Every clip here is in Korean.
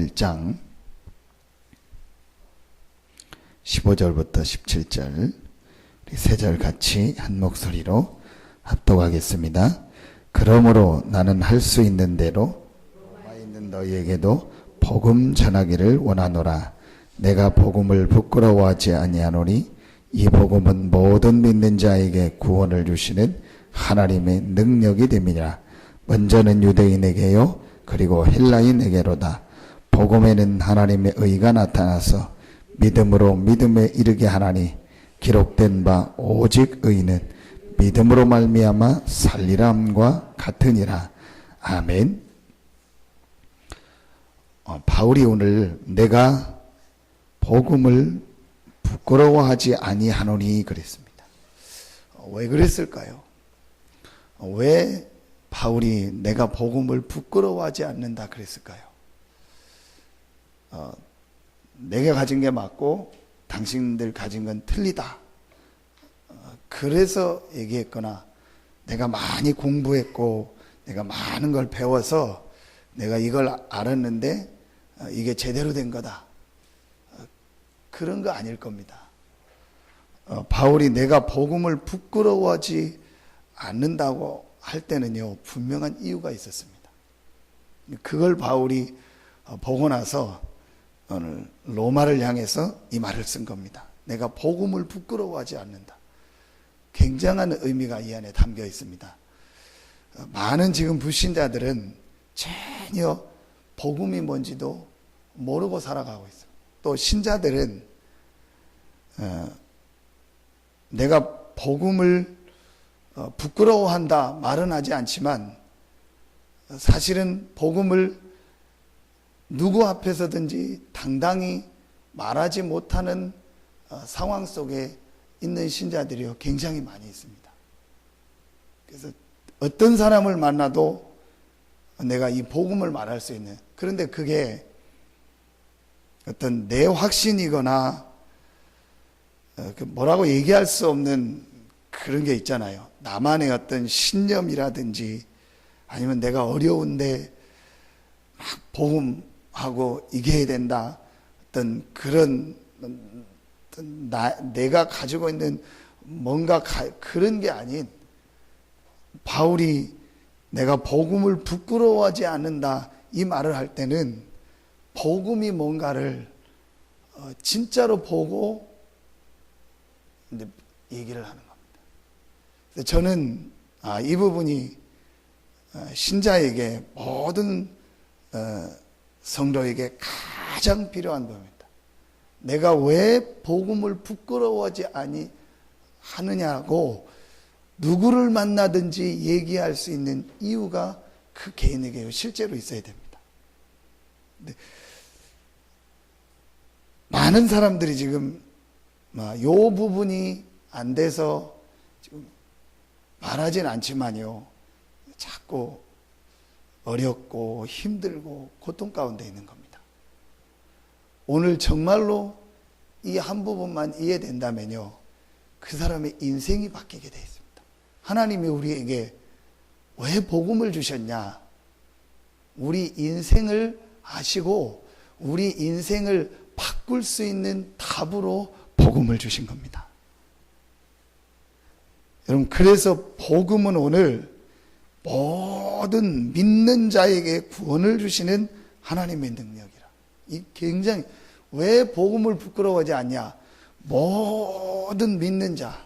1장 15절부터 17절 우리 세 절 같이 한 목소리로 합독하겠습니다. 그러므로 나는 할 수 있는 대로 로마에 있는 너희에게도 복음 전하기를 원하노라. 내가 복음을 부끄러워하지 아니하노니 이 복음은 모든 믿는 자에게 구원을 주시는 하나님의 능력이 됨이라. 먼저는 유대인에게요 그리고 헬라인에게로다. 복음에는 하나님의 의가 나타나서 믿음으로 믿음에 이르게 하나니 기록된 바 오직 의는 믿음으로 말미암아 살리라 함과 같으니라. 아멘. 바울이 오늘 내가 복음을 부끄러워하지 아니하노니 그랬습니다. 왜 그랬을까요? 왜 바울이 내가 복음을 부끄러워하지 않는다 그랬을까요? 내가 가진 게 맞고 당신들 가진 건 틀리다. 그래서 얘기했거나 내가 많이 공부했고 내가 많은 걸 배워서 내가 이걸 알았는데 이게 제대로 된 거다. 그런 거 아닐 겁니다. 바울이 내가 복음을 부끄러워하지 않는다고 할 때는요 분명한 이유가 있었습니다. 그걸 바울이 보고 나서 오늘 로마를 향해서 이 말을 쓴 겁니다. 내가 복음을 부끄러워하지 않는다. 굉장한 의미가 이 안에 담겨 있습니다. 많은 지금 불신자들은 전혀 복음이 뭔지도 모르고 살아가고 있어요. 또 신자들은 내가 복음을 부끄러워한다 말은 하지 않지만 사실은 복음을 누구 앞에서든지 당당히 말하지 못하는 상황 속에 있는 신자들이 굉장히 많이 있습니다. 그래서 어떤 사람을 만나도 내가 이 복음을 말할 수 있는, 그런데 그게 어떤 내 확신이거나 뭐라고 얘기할 수 없는 그런 게 있잖아요. 나만의 어떤 신념이라든지 아니면 내가 어려운데 막 복음하고 이겨야 된다. 어떤 그런 내가 가지고 있는 뭔가 그런 게 아닌 바울이 내가 복음을 부끄러워하지 않는다 이 말을 할 때는 복음이 뭔가를 진짜로 보고 이제 얘기를 하는 겁니다. 그래서 저는 이 부분이 신자에게 모든 성도에게 가장 필요한 부분입니다. 내가 왜 복음을 부끄러워하지 아니하느냐고 누구를 만나든지 얘기할 수 있는 이유가 그 개인에게 실제로 있어야 됩니다. 근데 많은 사람들이 지금 요 부분이 안 돼서 지금 말하진 않지만요 자꾸 어렵고 힘들고 고통 가운데 있는 겁니다. 오늘 정말로 이 한 부분만 이해된다면요 그 사람의 인생이 바뀌게 되어 있습니다. 하나님이 우리에게 왜 복음을 주셨냐? 우리 인생을 아시고 우리 인생을 바꿀 수 있는 답으로 복음을 주신 겁니다. 여러분, 그래서 복음은 오늘 모든 믿는 자에게 구원을 주시는 하나님의 능력이라. 이 굉장히, 왜 복음을 부끄러워하지 않냐? 모든 믿는 자,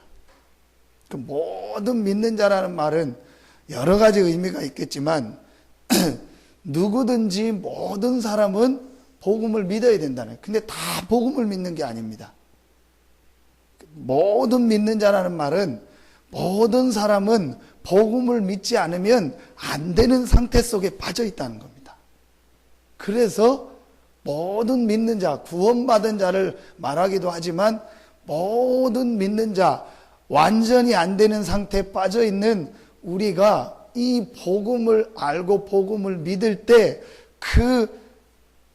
그 모든 믿는 자라는 말은 여러 가지 의미가 있겠지만 누구든지 모든 사람은 복음을 믿어야 된다는, 근데 다 복음을 믿는 게 아닙니다. 모든 믿는 자라는 말은 모든 사람은 복음을 믿지 않으면 안 되는 상태 속에 빠져 있다는 겁니다. 그래서 모든 믿는 자, 구원받은 자를 말하기도 하지만 모든 믿는 자, 완전히 안 되는 상태에 빠져 있는 우리가 이 복음을 알고 복음을 믿을 때 그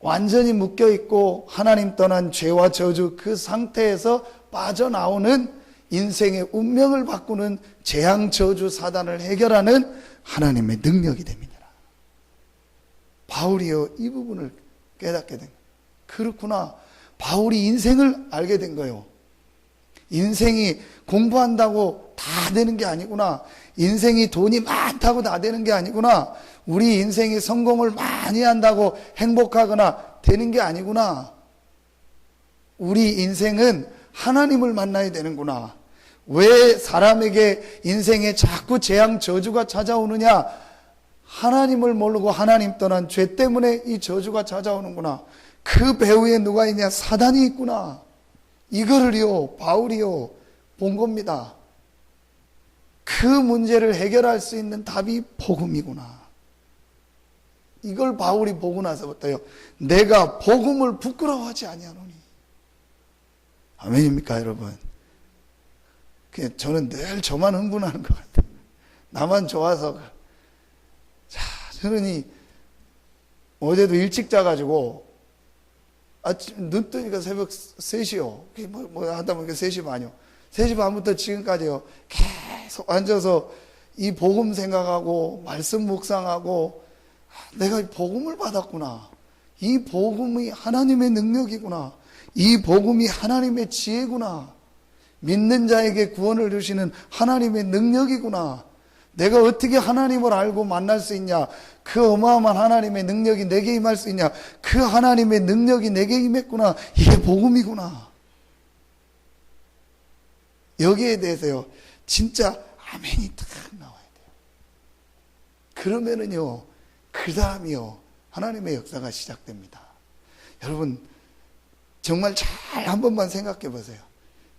완전히 묶여 있고 하나님 떠난 죄와 저주 그 상태에서 빠져나오는 인생의 운명을 바꾸는 재앙 저주 사단을 해결하는 하나님의 능력이 됩니다. 바울이요 이 부분을 깨닫게 된 거예요. 그렇구나. 바울이 인생을 알게 된 거예요. 인생이 공부한다고 다 되는 게 아니구나. 인생이 돈이 많다고 다 되는 게 아니구나. 우리 인생이 성공을 많이 한다고 행복하거나 되는 게 아니구나. 우리 인생은 하나님을 만나야 되는구나. 왜 사람에게 인생에 자꾸 재앙 저주가 찾아오느냐? 하나님을 모르고 하나님 떠난 죄 때문에 이 저주가 찾아오는구나. 그 배후에 누가 있냐? 사단이 있구나. 이거를요, 바울이요, 본 겁니다. 그 문제를 해결할 수 있는 답이 복음이구나. 이걸 바울이 보고 나서부터요, 내가 복음을 부끄러워하지 아니하노니. 아멘입니까, 여러분? 저는 늘 저만 흥분하는 것 같아요. 나만 좋아서. 자, 저는 어제도 일찍 자가지고, 아침, 눈 뜨니까 새벽 3시요. 뭐 하다 보니까 3시 반이요. 3시 반부터 지금까지요. 계속 앉아서 이 복음 생각하고, 말씀 묵상하고, 내가 복음을 받았구나. 이 복음이 하나님의 능력이구나. 이 복음이 하나님의 지혜구나. 믿는 자에게 구원을 주시는 하나님의 능력이구나. 내가 어떻게 하나님을 알고 만날 수 있냐? 그 어마어마한 하나님의 능력이 내게 임할 수 있냐? 그 하나님의 능력이 내게 임했구나. 이게 복음이구나. 여기에 대해서요, 진짜 아멘이 딱 나와야 돼요. 그러면은요, 그 다음이요, 하나님의 역사가 시작됩니다. 여러분, 정말 잘 한 번만 생각해 보세요.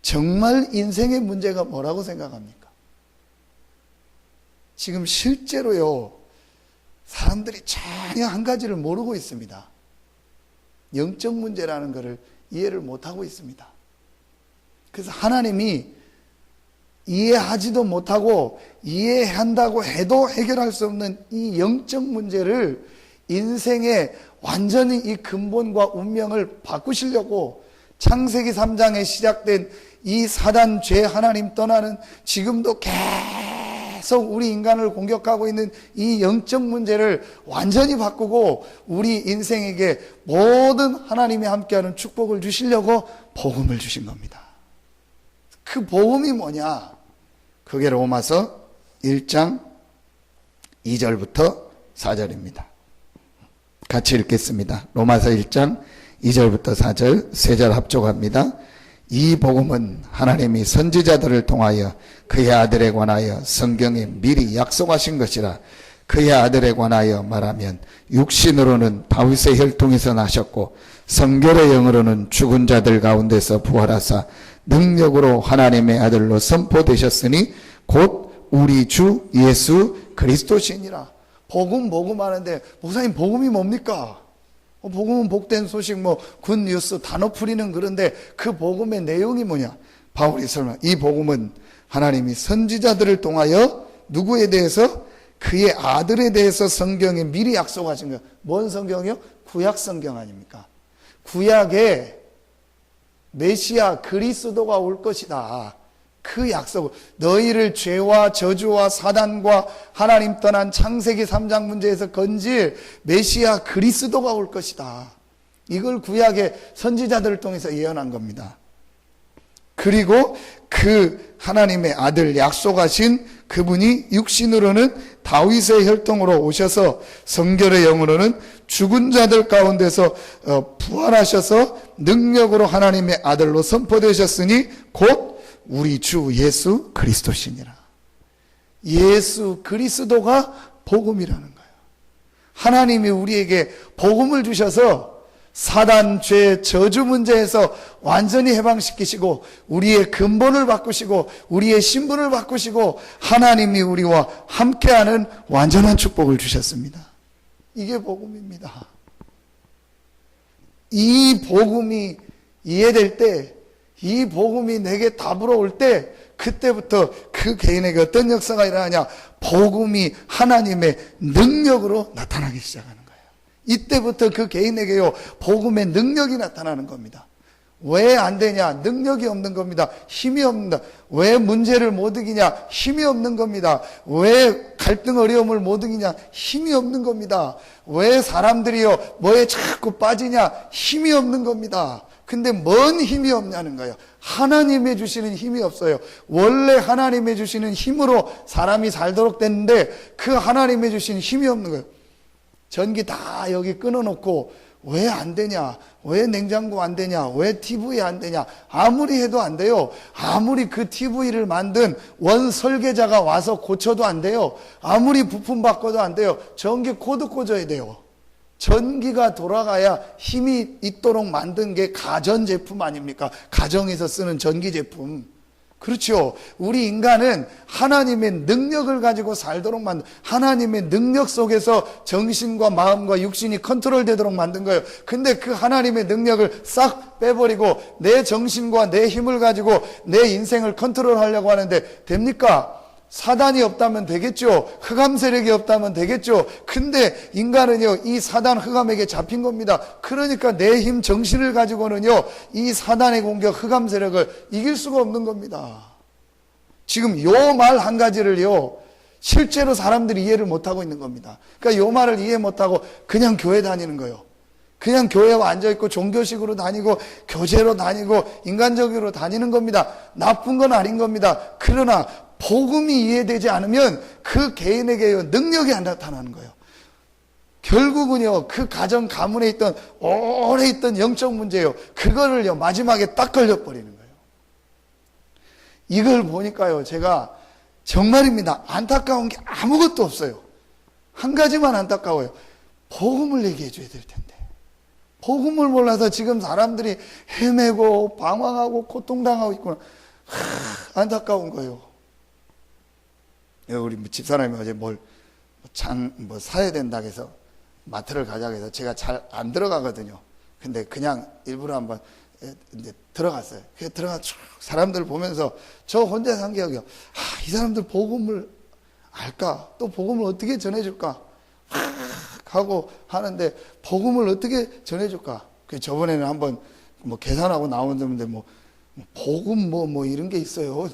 정말 인생의 문제가 뭐라고 생각합니까? 지금 실제로요, 사람들이 전혀 한 가지를 모르고 있습니다. 영적 문제라는 것을 이해를 못하고 있습니다. 그래서 하나님이 이해하지도 못하고 이해한다고 해도 해결할 수 없는 이 영적 문제를 인생의 완전히 이 근본과 운명을 바꾸시려고 창세기 3장에 시작된 이 사단 죄 하나님 떠나는 지금도 계속 우리 인간을 공격하고 있는 이 영적 문제를 완전히 바꾸고 우리 인생에게 모든 하나님이 함께하는 축복을 주시려고 복음을 주신 겁니다. 그 복음이 뭐냐? 그게 로마서 1장 2절부터 4절입니다. 같이 읽겠습니다. 로마서 1장 2절부터 4절, 3절 합독합니다. 이 복음은 하나님이 선지자들을 통하여 그의 아들에 관하여 성경에 미리 약속하신 것이라. 그의 아들에 관하여 말하면 육신으로는 다윗의 혈통에서 나셨고 성결의 영으로는 죽은 자들 가운데서 부활하사 능력으로 하나님의 아들로 선포되셨으니 곧 우리 주 예수 그리스도시니라. 복음 하는데 목사님 복음이 뭡니까? 복음은 복된 소식, 굿뉴스, 단어 풀이는 그런데 그 복음의 내용이 뭐냐? 바울이 설명, 이 복음은 하나님이 선지자들을 통하여 누구에 대해서? 그의 아들에 대해서 성경에 미리 약속하신 거예요. 뭔 성경이요? 구약 성경 아닙니까? 구약에 메시아 그리스도가 올 것이다. 그 약속을, 너희를 죄와 저주와 사단과 하나님 떠난 창세기 3장 문제에서 건질 메시아 그리스도가 올 것이다. 이걸 구약의 선지자들을 통해서 예언한 겁니다. 그리고 그 하나님의 아들 약속하신 그분이 육신으로는 다윗의 혈통으로 오셔서 성결의 영으로는 죽은 자들 가운데서 부활하셔서 능력으로 하나님의 아들로 선포되셨으니 곧 우리 주 예수 그리스도시니라. 예수 그리스도가 복음이라는 거예요. 하나님이 우리에게 복음을 주셔서 사단, 죄, 저주 문제에서 완전히 해방시키시고 우리의 근본을 바꾸시고 우리의 신분을 바꾸시고 하나님이 우리와 함께하는 완전한 축복을 주셨습니다. 이게 복음입니다. 이 복음이 이해될 때, 이 복음이 내게 답으로 올 때 그때부터 그 개인에게 어떤 역사가 일어나냐? 복음이 하나님의 능력으로 나타나기 시작하는 거예요. 이때부터 그 개인에게요 복음의 능력이 나타나는 겁니다. 왜 안 되냐? 능력이 없는 겁니다. 힘이 없는다. 왜 문제를 못 이기냐? 힘이 없는 겁니다. 왜 갈등 어려움을 못 이기냐? 힘이 없는 겁니다. 왜 사람들이요 뭐에 자꾸 빠지냐? 힘이 없는 겁니다. 근데 뭔 힘이 없냐는 거예요. 하나님의 주시는 힘이 없어요. 원래 하나님의 주시는 힘으로 사람이 살도록 됐는데 그 하나님의 주시는 힘이 없는 거예요. 전기 다 여기 끊어놓고 왜 안 되냐? 왜 냉장고 안 되냐? 왜 TV 안 되냐? 아무리 해도 안 돼요. 아무리 그 TV를 만든 원 설계자가 와서 고쳐도 안 돼요. 아무리 부품 바꿔도 안 돼요. 전기 코드 꽂아야 돼요. 전기가 돌아가야 힘이 있도록 만든 게 가전제품 아닙니까? 가정에서 쓰는 전기제품. 그렇죠. 우리 인간은 하나님의 능력을 가지고 살도록 만든, 하나님의 능력 속에서 정신과 마음과 육신이 컨트롤되도록 만든 거예요. 근데 그 하나님의 능력을 싹 빼버리고 내 정신과 내 힘을 가지고 내 인생을 컨트롤하려고 하는데 됩니까? 사단이 없다면 되겠죠. 흑암 세력이 없다면 되겠죠. 근데 인간은요, 이 사단 흑암에게 잡힌 겁니다. 그러니까 내 힘 정신을 가지고는요, 이 사단의 공격 흑암 세력을 이길 수가 없는 겁니다. 지금 요 말 한 가지를요, 실제로 사람들이 이해를 못하고 있는 겁니다. 그러니까 요 말을 이해 못하고 그냥 교회 다니는 거예요. 그냥 교회에 앉아있고 종교식으로 다니고 교제로 다니고 인간적으로 다니는 겁니다. 나쁜 건 아닌 겁니다. 그러나 복음이 이해되지 않으면 그 개인에게 능력이 안 나타나는 거예요. 결국은요, 그 가정 가문에 있던 오래 있던 영적 문제예요. 그거를요 마지막에 딱 걸려버리는 거예요. 이걸 보니까요, 제가 정말입니다, 안타까운 게 아무것도 없어요. 한 가지만 안타까워요. 복음을 얘기해 줘야 될 텐데 복음을 몰라서 지금 사람들이 헤매고 방황하고 고통당하고 있구나. 안타까운 거예요. 우리 집사람이 어제 뭘 사야 된다고 해서 마트를 가자고 해서 제가 잘 안 들어가거든요. 근데 그냥 일부러 한번 이제 들어갔어요. 그래서 들어가 쭉 사람들 보면서 저 혼자 산 기억이요. 이 사람들 복음을 알까? 또 복음을 어떻게 전해줄까? 하고 하는데 복음을 어떻게 전해줄까? 그 저번에는 한번 뭐 계산하고 나오는데 뭐 복음 뭐 이런 게 있어요.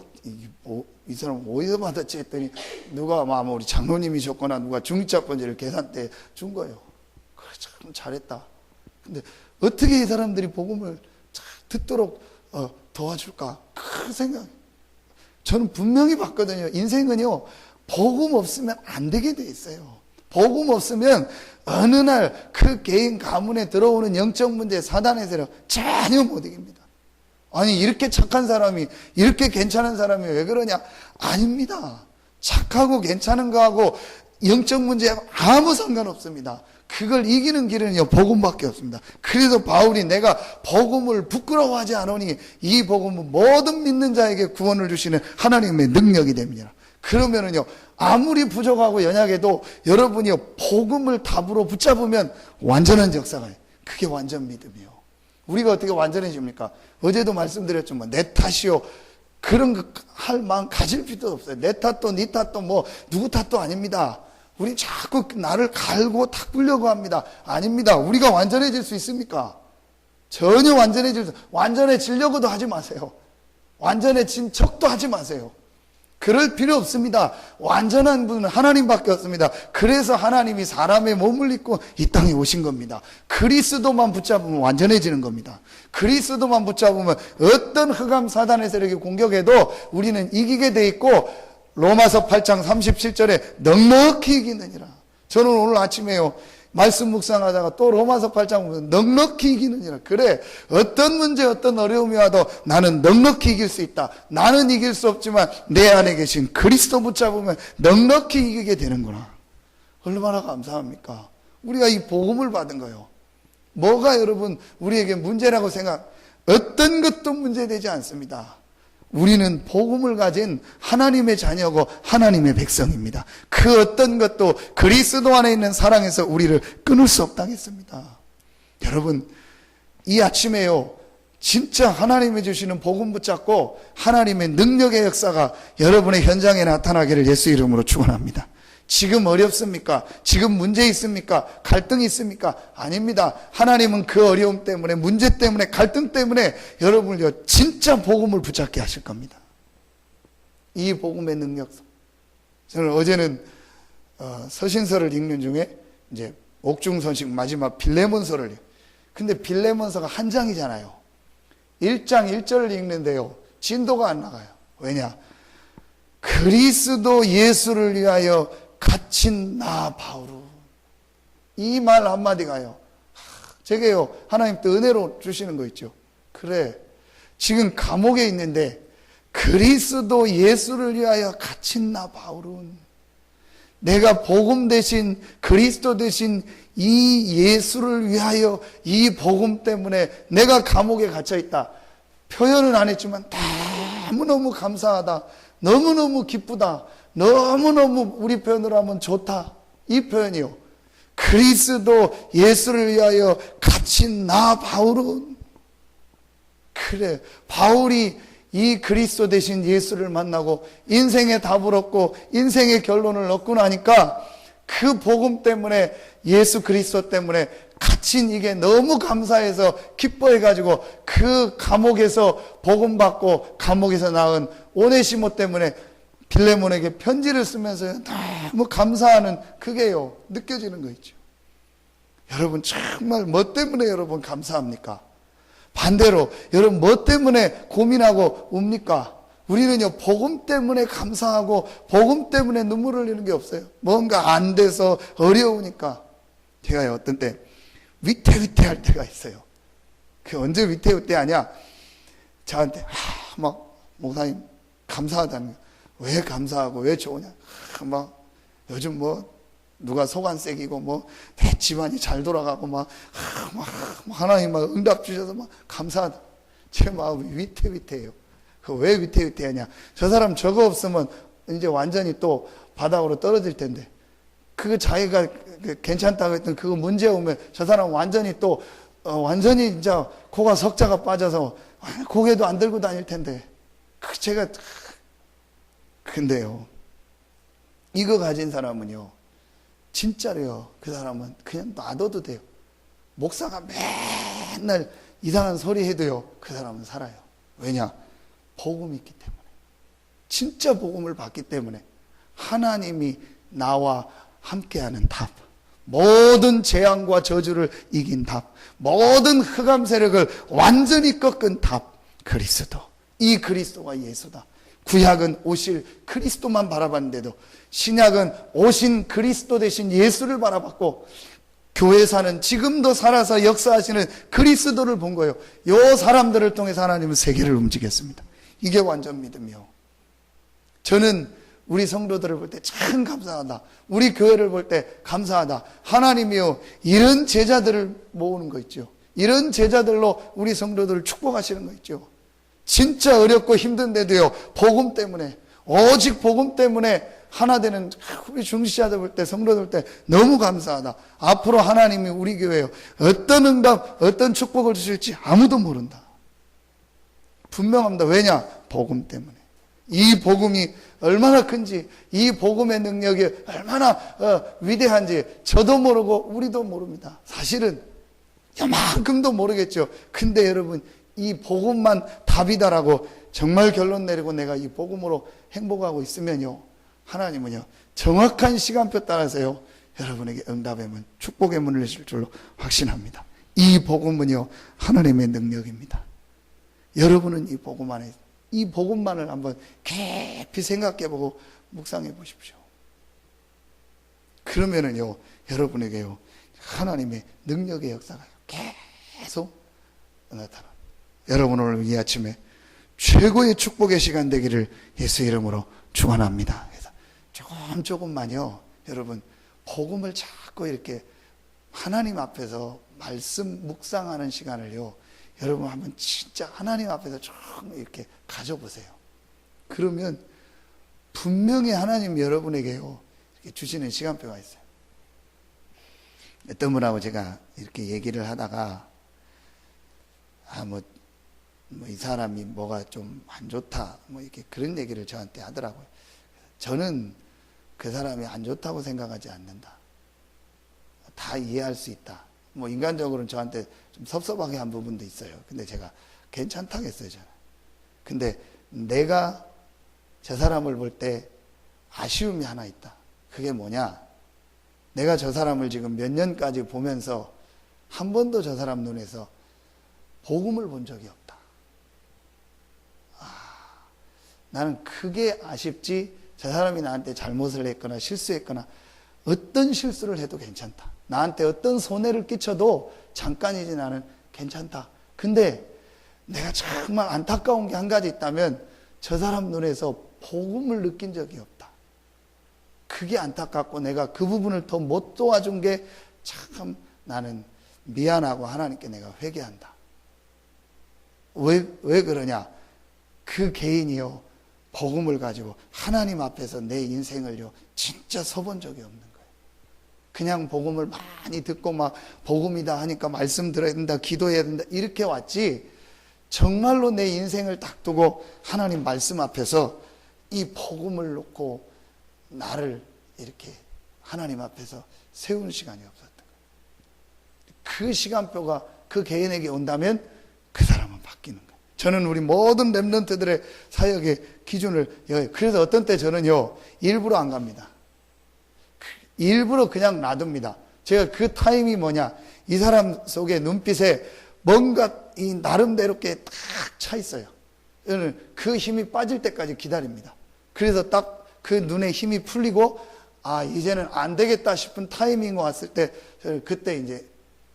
이 사람 어디서 받았지 했더니 누가 아마 우리 장로님이셨거나 누가 중위자 번지를 계산 때 준 거예요. 그래, 참 잘했다. 근데 어떻게 이 사람들이 복음을 듣도록 도와줄까? 그 생각. 저는 분명히 봤거든요. 인생은요, 복음 없으면 안 되게 돼 있어요. 복음 없으면 어느 날 그 개인 가문에 들어오는 영적 문제, 사단의 세력 전혀 못 이깁니다. 아니, 이렇게 착한 사람이, 이렇게 괜찮은 사람이 왜 그러냐? 아닙니다. 착하고 괜찮은 거하고 영적 문제하고 아무 상관없습니다. 그걸 이기는 길은요, 복음밖에 없습니다. 그래서 바울이 내가 복음을 부끄러워하지 않으니 이 복음은 모든 믿는 자에게 구원을 주시는 하나님의 능력이 됩니다. 그러면은요, 아무리 부족하고 연약해도 여러분이 복음을 답으로 붙잡으면 완전한 역사가, 그게 완전 믿음이에요. 우리가 어떻게 완전해집니까? 어제도 말씀드렸지만 내 탓이요, 그런 거 할 마음 가질 필요도 없어요. 내 탓도 네 탓도 뭐 누구 탓도 아닙니다. 우리 자꾸 나를 갈고 닦으려고 합니다. 아닙니다. 우리가 완전해질 수 있습니까? 전혀 완전해지려고도 하지 마세요. 완전해진 척도 하지 마세요. 그럴 필요 없습니다. 완전한 분은 하나님밖에 없습니다. 그래서 하나님이 사람의 몸을 입고 이 땅에 오신 겁니다. 그리스도만 붙잡으면 완전해지는 겁니다. 그리스도만 붙잡으면 어떤 흑암 사단의 세력이 공격해도 우리는 이기게 돼 있고, 로마서 8장 37절에 넉넉히 이기느니라. 저는 오늘 아침에요, 말씀 묵상하다가 또 로마서 8장 보면 넉넉히 이기느니라. 그래, 어떤 문제, 어떤 어려움이 와도 나는 넉넉히 이길 수 있다. 나는 이길 수 없지만 내 안에 계신 그리스도 붙잡으면 넉넉히 이기게 되는구나. 얼마나 감사합니까? 우리가 이 복음을 받은 거예요. 뭐가 여러분 우리에게 문제라고 어떤 것도 문제되지 않습니다. 우리는 복음을 가진 하나님의 자녀고 하나님의 백성입니다. 그 어떤 것도 그리스도 안에 있는 사랑에서 우리를 끊을 수 없다겠습니다. 여러분, 이 아침에요, 진짜 하나님이 주시는 복음 붙잡고 하나님의 능력의 역사가 여러분의 현장에 나타나기를 예수 이름으로 축원합니다. 지금 어렵습니까? 지금 문제 있습니까? 갈등이 있습니까? 아닙니다. 하나님은 그 어려움 때문에, 문제 때문에, 갈등 때문에 여러분을요, 진짜 복음을 붙잡게 하실 겁니다. 이 복음의 능력. 저는 어제는 서신서를 읽는 중에 이제 옥중선식 마지막 빌레몬서를 근데 빌레몬서가 한 장이잖아요. 1장 1절을 읽는데요, 진도가 안 나가요. 왜냐? 그리스도 예수를 위하여 갇힌 나 바울은, 이 말 한마디가요, 제게요 하나님 또 은혜로 주시는 거 있죠. 그래, 지금 감옥에 있는데 그리스도 예수를 위하여 갇힌 나 바울은, 내가 복음 대신, 그리스도 대신 이 예수를 위하여, 이 복음 때문에 내가 감옥에 갇혀 있다. 표현은 안 했지만 너무너무 감사하다, 너무너무 기쁘다, 너무너무 우리 표현으로 하면 좋다, 이 표현이요. 그리스도 예수를 위하여 갇힌 나 바울은, 그래, 바울이 이 그리스도 대신 예수를 만나고 인생의 답을 얻고 인생의 결론을 얻고 나니까 그 복음 때문에, 예수 그리스도 때문에 갇힌 이게 너무 감사해서 기뻐해가지고 그 감옥에서 복음 받고 감옥에서 나은 오네시모 때문에 빌레몬에게 편지를 쓰면서 너무 감사하는 그게요, 느껴지는 거 있죠. 여러분 정말 뭐 때문에 여러분 감사합니까? 반대로 여러분 뭐 때문에 고민하고 웁니까? 우리는요, 복음 때문에 감사하고 복음 때문에 눈물을 흘리는 게 없어요. 뭔가 안 돼서 어려우니까. 제가요, 어떤 때 위태위태할 때가 있어요. 그 언제 위태위태하냐? 저한테 막 목사님 감사하다는 거예요. 왜 감사하고 왜 좋으냐? 막 요즘 뭐 누가 소관색이고 뭐 내 집안이 잘 돌아가고 막 하나님 막 응답 주셔서 막 감사하다. 제 마음이 위태위태해요. 그 왜 위태위태하냐? 저 사람 저거 없으면 이제 완전히 또 바닥으로 떨어질 텐데, 그 자기가 괜찮다고 했던 그거 문제 오면 저 사람 완전히 또 완전히 이제 코가 석자가 빠져서 고개도 안 들고 다닐 텐데, 제가 근데요, 이거 가진 사람은요, 진짜로요, 그 사람은 그냥 놔둬도 돼요. 목사가 맨날 이상한 소리 해도요, 그 사람은 살아요. 왜냐? 복음이 있기 때문에. 진짜 복음을 받기 때문에. 하나님이 나와 함께하는 답, 모든 재앙과 저주를 이긴 답, 모든 흑암 세력을 완전히 꺾은 답, 그리스도. 이 그리스도가 예수다. 구약은 오실 그리스도만 바라봤는데도 신약은 오신 그리스도 대신 예수를 바라봤고, 교회사는 지금도 살아서 역사하시는 그리스도를 본 거예요. 이 사람들을 통해서 하나님은 세계를 움직였습니다. 이게 완전 믿음이요. 저는 우리 성도들을 볼 때 참 감사하다. 우리 교회를 볼 때 감사하다. 하나님이요, 이런 제자들을 모으는 거 있죠. 이런 제자들로 우리 성도들을 축복하시는 거 있죠. 진짜 어렵고 힘든데도요, 복음 때문에, 오직 복음 때문에 하나 되는 우리 중시자들 볼 때, 성도들 볼 때 너무 감사하다. 앞으로 하나님이 우리 교회에 어떤 응답, 어떤 축복을 주실지 아무도 모른다. 분명합니다. 왜냐? 복음 때문에. 이 복음이 얼마나 큰지, 이 복음의 능력이 얼마나 위대한지 저도 모르고 우리도 모릅니다. 사실은 요만큼도 모르겠죠. 근데 여러분, 이 복음만 답이다라고 정말 결론 내리고 내가 이 복음으로 행복하고 있으면요, 하나님은요, 정확한 시간표 따라서요, 여러분에게 응답의 문, 축복의 문을 여실 줄로 확신합니다. 이 복음은요, 하나님의 능력입니다. 여러분은 이 복음 안에, 이 복음만을 한번 깊이 생각해보고 묵상해 보십시오. 그러면은요, 여러분에게요, 하나님의 능력의 역사가 계속 나타납니다. 여러분 오늘 이 아침에 최고의 축복의 시간 되기를 예수 이름으로 축원합니다. 그래서 조금만요, 여러분 복음을 자꾸 이렇게 하나님 앞에서 말씀 묵상하는 시간을요, 여러분 한번 진짜 하나님 앞에서 쭉 이렇게 가져보세요. 그러면 분명히 하나님 여러분에게요, 이렇게 주시는 시간표가 있어요. 어떤 분하고 제가 이렇게 얘기를 하다가 이 사람이 뭐가 좀 안 좋다, 뭐 이렇게 그런 얘기를 저한테 하더라고요. 저는 그 사람이 안 좋다고 생각하지 않는다. 다 이해할 수 있다. 뭐 인간적으로는 저한테 좀 섭섭하게 한 부분도 있어요. 근데 제가 괜찮다고 했어요, 저는. 근데 내가 저 사람을 볼 때 아쉬움이 하나 있다. 그게 뭐냐? 내가 저 사람을 지금 몇 년까지 보면서 한 번도 저 사람 눈에서 복음을 본 적이 없다. 나는 그게 아쉽지, 저 사람이 나한테 잘못을 했거나 실수했거나 어떤 실수를 해도 괜찮다. 나한테 어떤 손해를 끼쳐도 잠깐이지 나는 괜찮다. 근데 내가 정말 안타까운 게 한 가지 있다면 저 사람 눈에서 복음을 느낀 적이 없다. 그게 안타깝고 내가 그 부분을 더 못 도와준 게 참 나는 미안하고 하나님께 내가 회개한다. 왜 그러냐? 그 개인이요, 복음을 가지고 하나님 앞에서 내 인생을요 진짜 서본 적이 없는 거예요. 그냥 복음을 많이 듣고 막 복음이다 하니까 말씀 들어야 된다, 기도해야 된다 이렇게 왔지, 정말로 내 인생을 딱 두고 하나님 말씀 앞에서 이 복음을 놓고 나를 이렇게 하나님 앞에서 세우는 시간이 없었던 거예요. 그 시간표가 그 개인에게 온다면 그 사람은 바뀌는 거예요. 저는 우리 모든 렘넌트들의 사역의 기준을, 그래서 어떤 때 저는요 일부러 안 갑니다. 일부러 그냥 놔둡니다. 제가 그 타임이 뭐냐, 이 사람 속의 눈빛에 뭔가 이 나름대로게 딱 차 있어요. 저는 그 힘이 빠질 때까지 기다립니다. 그래서 딱 그 눈에 힘이 풀리고 이제는 안 되겠다 싶은 타이밍이 왔을 때 저는 그때 이제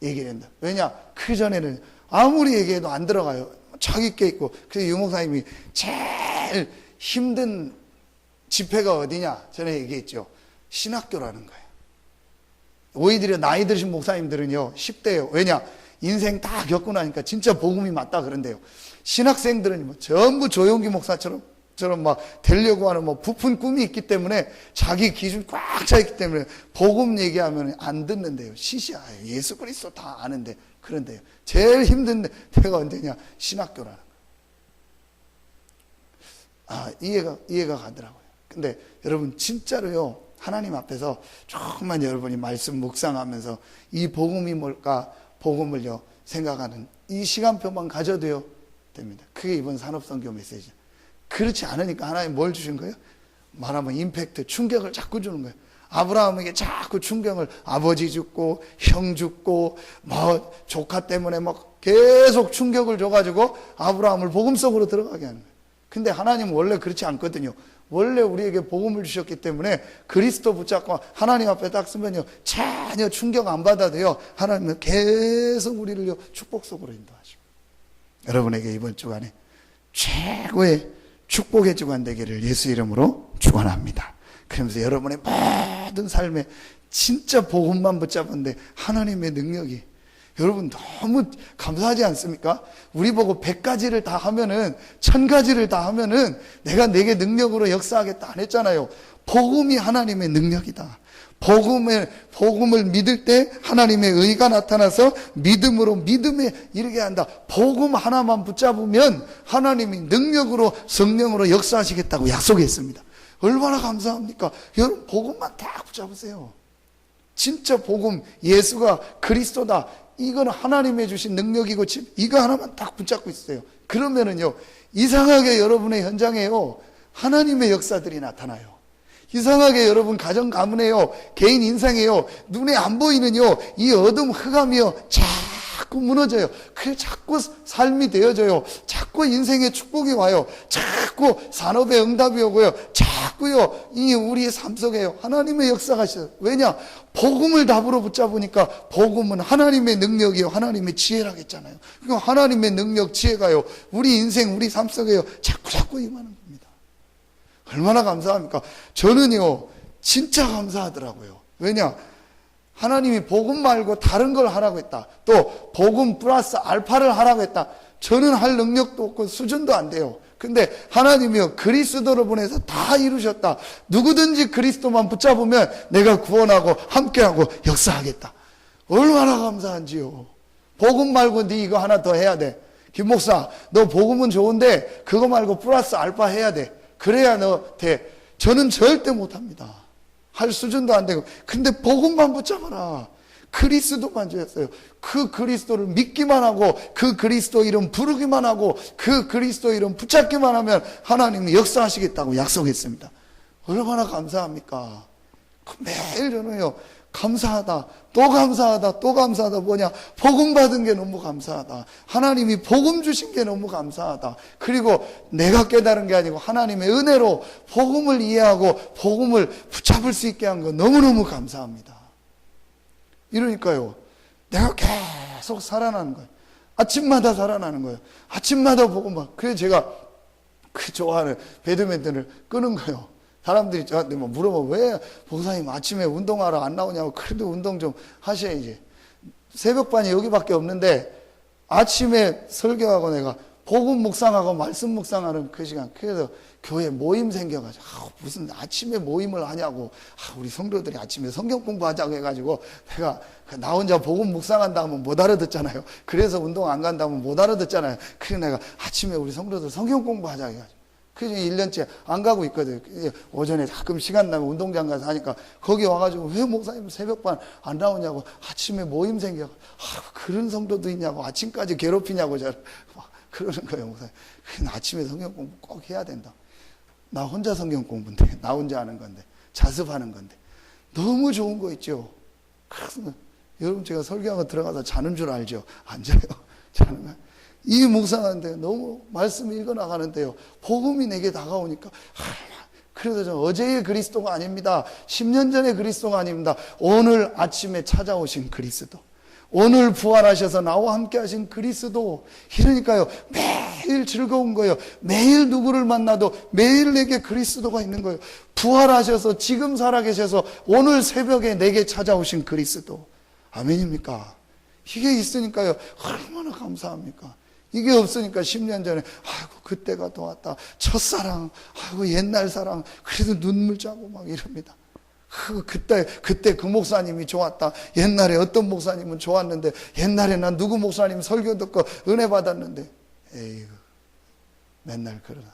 얘기를 한다. 왜냐, 그 전에는 아무리 얘기해도 안 들어가요. 자기 게 있고. 그래서 유목사님이 제일 힘든 집회가 어디냐 전에 얘기했죠. 신학교라는 거예요. 오히려 나이 드신 목사님들은요 10대예요. 왜냐, 인생 다 겪고 나니까 진짜 복음이 맞다 그런데요, 신학생들은 뭐 전부 조용기 목사처럼 막 되려고 하는 뭐 부푼 꿈이 있기 때문에 자기 기준 꽉 차 있기 때문에 복음 얘기하면 안 듣는데요. 시시하요. 예수 그리스도 다 아는데. 그런데요, 제일 힘든 때가 언제냐? 신학교라는 거예요. 이해가 가더라고요. 근데 여러분 진짜로요, 하나님 앞에서 조금만 여러분이 말씀 묵상하면서 이 복음이 뭘까, 복음을요 생각하는 이 시간표만 가져도요 됩니다. 그게 이번 산업선교 메시지. 그렇지 않으니까 하나님 뭘 주신 거예요? 말하면 임팩트, 충격을 자꾸 주는 거예요. 아브라함에게 자꾸 충격을, 아버지 죽고 형 죽고 뭐 조카 때문에 막 계속 충격을 줘가지고 아브라함을 복음 속으로 들어가게 하는 거예요. 근데 하나님은 원래 그렇지 않거든요. 원래 우리에게 복음을 주셨기 때문에 그리스도 붙잡고 하나님 앞에 딱 쓰면요 전혀 충격 안 받아도요 하나님은 계속 우리를 축복 속으로 인도하시고, 여러분에게 이번 주간에 최고의 축복의 주간 되기를 예수 이름으로 축원합니다. 그러면서 여러분의 모든 삶에 진짜 복음만 붙잡은데 하나님의 능력이, 여러분 너무 감사하지 않습니까? 우리 보고 100가지를 다 하면은 1000가지를 다 하면은 내가 내게 능력으로 역사하겠다 안 했잖아요. 복음이 하나님의 능력이다. 복음을 믿을 때 하나님의 의가 나타나서 믿음으로 믿음에 이르게 한다. 복음 하나만 붙잡으면 하나님이 능력으로 성령으로 역사하시겠다고 약속했습니다. 얼마나 감사합니까? 여러분 복음만 딱 붙잡으세요. 진짜 복음, 예수가 그리스도다, 이건 하나님의 주신 능력이고 이거 하나만 딱 붙잡고 있어요. 그러면은요 이상하게 여러분의 현장에요 하나님의 역사들이 나타나요. 이상하게 여러분 가정 가문에요, 개인 인생에요, 눈에 안 보이는요 이 어둠 흑암이요 자꾸 무너져요. 그래 자꾸 삶이 되어져요. 자꾸 인생의 축복이 와요. 자꾸 산업의 응답이 오고요. 자꾸요 이 우리의 삶 속에요 하나님의 역사가 있어요. 왜냐, 복음을 답으로 붙잡으니까 복음은 하나님의 능력이요 하나님의 지혜라겠잖아요. 그러니까 하나님의 능력, 지혜가요 우리 인생, 우리 삶 속에요 자꾸 임하는 겁니다. 얼마나 감사합니까? 저는요 진짜 감사하더라고요. 왜냐, 하나님이 복음 말고 다른 걸 하라고 했다, 또 복음 플러스 알파를 하라고 했다. 저는 할 능력도 없고 수준도 안 돼요. 근데 하나님이요 그리스도를 보내서 다 이루셨다. 누구든지 그리스도만 붙잡으면 내가 구원하고 함께하고 역사하겠다. 얼마나 감사한지요. 복음 말고 네 이거 하나 더 해야 돼. 김 목사, 너 복음은 좋은데 그거 말고 플러스 알파 해야 돼. 그래야 너 돼. 저는 절대 못합니다. 할 수준도 안 되고. 근데 복음만 붙잡아라. 그리스도만 줬어요. 그 그리스도를 믿기만 하고 그 그리스도 이름 부르기만 하고 그 그리스도 이름 붙잡기만 하면 하나님이 역사하시겠다고 약속했습니다. 얼마나 감사합니까? 매일 저는요, 감사하다, 또 감사하다, 또 감사하다. 뭐냐? 복음 받은 게 너무 감사하다. 하나님이 복음 주신 게 너무 감사하다. 그리고 내가 깨달은 게 아니고 하나님의 은혜로 복음을 이해하고 복음을 붙잡을 수 있게 한 거 너무너무 감사합니다. 이러니까요, 내가 계속 살아나는 거예요. 아침마다 살아나는 거예요. 아침마다 복음만. 그래서 제가 그 좋아하는 배드민턴을 끄는 거예요. 사람들이 저한테 뭐 물어보면 왜 목사님 아침에 운동하러 안 나오냐고. 그래도 운동 좀 하셔야지. 새벽반이 여기밖에 없는데 아침에 설교하고 내가 복음 묵상하고 말씀 묵상하는 그 시간. 그래서 교회 모임 생겨가지고 무슨 아침에 모임을 하냐고. 우리 성도들이 아침에 성경 공부하자고 해가지고 내가 나 혼자 복음 묵상한다 하면 못 알아듣잖아요. 그래서 운동 안 간다 하면 못 알아듣잖아요. 그래서 내가 아침에 우리 성도들 성경 공부하자고 해가지고 그래서 1년째 안 가고 있거든요. 오전에 가끔 시간 나면 운동장 가서 하니까 거기 와가지고 왜 목사님 새벽반 안 나오냐고. 아침에 모임 생겨. 그런 성도도 있냐고. 아침까지 괴롭히냐고. 그러는 거예요, 목사님. 아침에 성경 공부 꼭 해야 된다. 나 혼자 성경 공부인데, 나 혼자 하는 건데, 자습하는 건데. 너무 좋은 거 있죠. 그래서 여러분 제가 설교하고 들어가서 자는 줄 알죠? 안 자요. 자는 거예요. 이 묵상하는데 너무 말씀 읽어나가는데요, 복음이 내게 다가오니까 그래서 저는 어제의 그리스도가 아닙니다. 10년 전의 그리스도가 아닙니다. 오늘 아침에 찾아오신 그리스도, 오늘 부활하셔서 나와 함께 하신 그리스도. 이러니까요, 매일 즐거운 거예요. 매일 누구를 만나도 매일 내게 그리스도가 있는 거예요. 부활하셔서 지금 살아계셔서 오늘 새벽에 내게 찾아오신 그리스도. 아멘입니까? 이게 있으니까요, 얼마나 감사합니까? 이게 없으니까 10년 전에 아이고 그때가 또 왔다, 첫사랑, 아이고 옛날 사랑, 그래도 눈물 짜고 막 이럽니다. 그때 그 목사님이 좋았다, 옛날에 어떤 목사님은 좋았는데, 옛날에 난 누구 목사님 설교 듣고 은혜 받았는데. 에이구, 맨날 그러나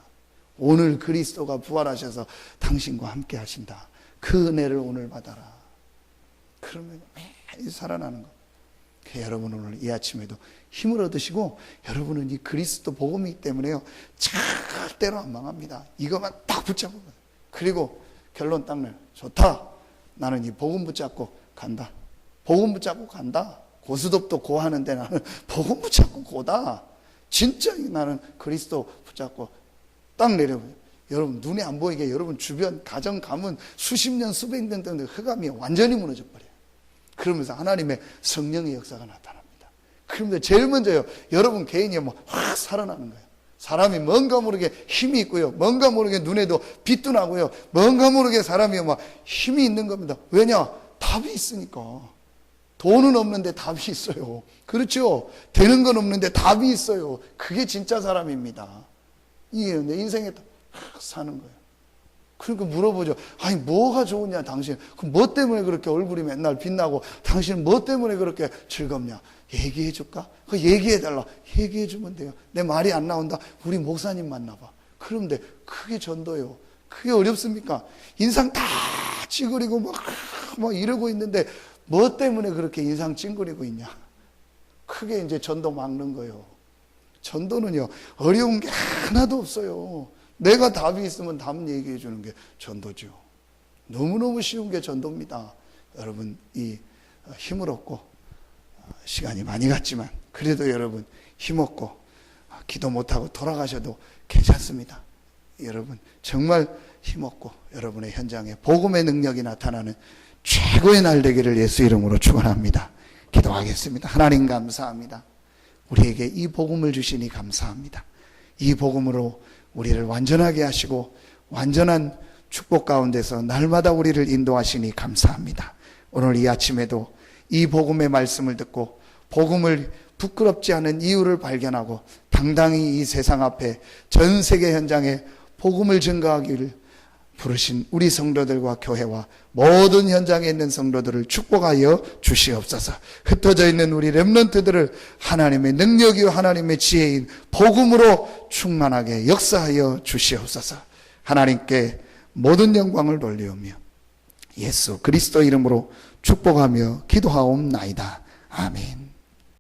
오늘 그리스도가 부활하셔서 당신과 함께 하신다. 그 은혜를 오늘 받아라. 그러면 매일 살아나는 거. 여러분 오늘 이 아침에도 힘을 얻으시고, 여러분은 이 그리스도 복음이기 때문에요, 절대로 안 망합니다. 이것만 딱 붙잡으면. 그리고 결론 딱 내요. 좋다, 나는 이 복음 붙잡고 간다. 복음 붙잡고 간다. 고스톱도 고하는데 나는 복음 붙잡고 고다. 진짜 나는 그리스도 붙잡고 딱 내려보세요. 여러분 눈에 안 보이게 여러분 주변 가정 가문 수십 년 수백 년 동안 흑암이 완전히 무너져 버려요. 그러면서 하나님의 성령의 역사가 나타납니다. 그러면서 제일 먼저요, 여러분 개인이 확 살아나는 거예요. 사람이 뭔가 모르게 힘이 있고요, 뭔가 모르게 눈에도 빛도 나고요, 뭔가 모르게 사람이 막 힘이 있는 겁니다. 왜냐? 답이 있으니까. 돈은 없는데 답이 있어요. 그렇죠? 되는 건 없는데 답이 있어요. 그게 진짜 사람입니다. 이게 내 인생에 사는 거예요. 그러니까 물어보죠. 아니 뭐가 좋으냐 당신? 그럼 뭐 때문에 그렇게 얼굴이 맨날 빛나고 당신은 뭐 때문에 그렇게 즐겁냐? 얘기해 줄까? 그 얘기해 달라. 얘기해 주면 돼요. 내 말이 안 나온다. 우리 목사님 만나봐. 그럼 돼. 그게 전도예요. 그게 어렵습니까? 인상 다 찌그리고 막 이러고 있는데 뭐 때문에 그렇게 인상 찡그리고 있냐? 그게 이제 전도 막는 거예요. 전도는요, 어려운 게 하나도 없어요. 내가 답이 있으면 답 얘기해 주는 게 전도죠. 너무너무 쉬운 게 전도입니다. 여러분, 이 힘을 얻고, 시간이 많이 갔지만 그래도 여러분 힘 얻고 기도 못하고 돌아가셔도 괜찮습니다. 여러분 정말 힘 얻고 여러분의 현장에 복음의 능력이 나타나는 최고의 날 되기를 예수 이름으로 축원합니다. 기도하겠습니다. 하나님 감사합니다. 우리에게 이 복음을 주시니 감사합니다. 이 복음으로 우리를 완전하게 하시고 완전한 축복 가운데서 날마다 우리를 인도하시니 감사합니다. 오늘 이 아침에도 이 복음의 말씀을 듣고 복음을 부끄럽지 않은 이유를 발견하고 당당히 이 세상 앞에 전 세계 현장에 복음을 증거하기를 부르신 우리 성도들과 교회와 모든 현장에 있는 성도들을 축복하여 주시옵소서. 흩어져 있는 우리 렘넌트들을 하나님의 능력이요 하나님의 지혜인 복음으로 충만하게 역사하여 주시옵소서. 하나님께 모든 영광을 돌리오며 예수 그리스도 이름으로 축복하며 기도하옵나이다. 아멘.